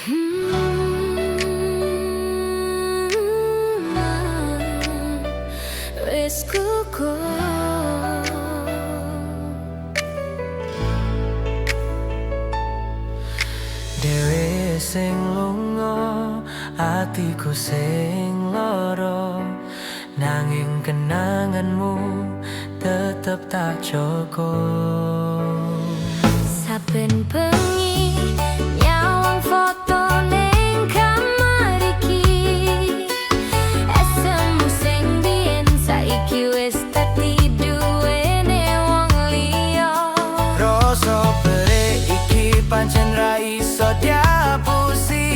Wis gugur dhewe sing lunga, atiku sing lara, nanging kenanganmu tetep tak jaga. saben bengi nyawang foto ning kamar iki, esemu sing biyen saiki wis dadi duwene wong liya. Rasa perih iki pancen ra iso diapusi,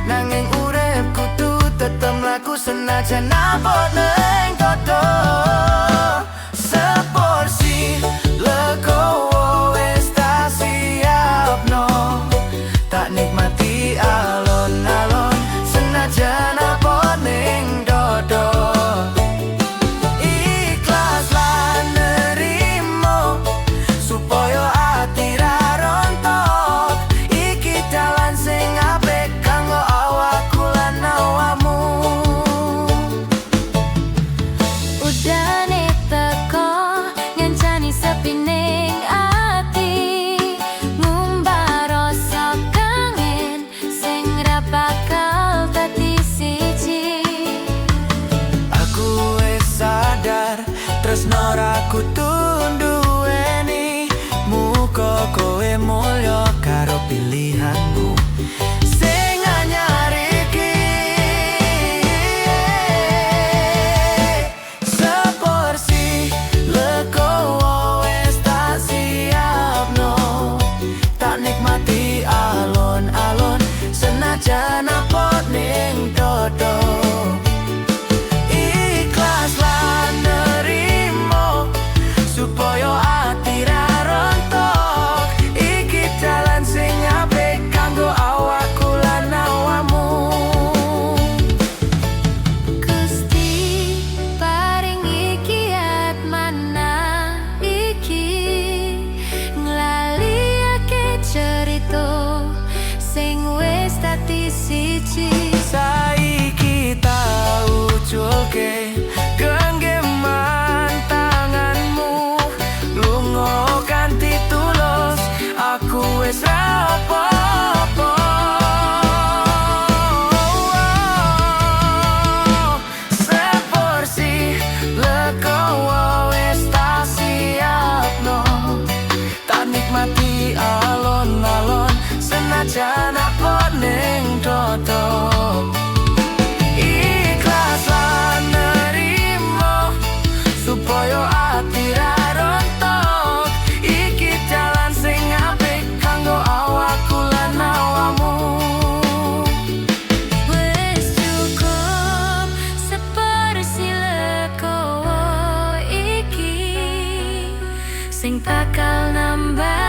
nanging urip kudu tetep mlaku senajan abot ning dodo. Seporsi legowo wis tak siapno, tak nikmati alon-alon senajan abot ning dodo. Ikhlas lan nerimo supaya ati ra rontok, iki dalan sing apik kanggo awakku lan awakmu. Udane teko ngancani sepi ning ati, ngumbah rasa kangen sing ra bakal dadi siji. Aku wis sadar tresno ra kudu nduweni, muga kowe mulya karo pilihanmu sing anyar iki. Seporsi legowo wis tak siapno, tak nikmati alon-alon senajan abot ning dodo. Ikhlas lan nerimo supaya ati ra rontok, iki dalan sing apik kanggo awakku lan awakmu. Gusti paringi kiat mana iki, nglaliyake cerita sing wis dadi siji. Saiki tak ujulke genggaman tanganmu, lunga kanthi tulus, aku wis ra apa-apa. Seporsi legowo wis tak siapno, tak nikmati alon-alon senajan abot ning dodo. Ikhlas lan nerimo supaya ati ra rontok, iki dalan sing apik kanggo awakku lan awakmu. Wis cukup seporsi legowo iki, sing bakal nambah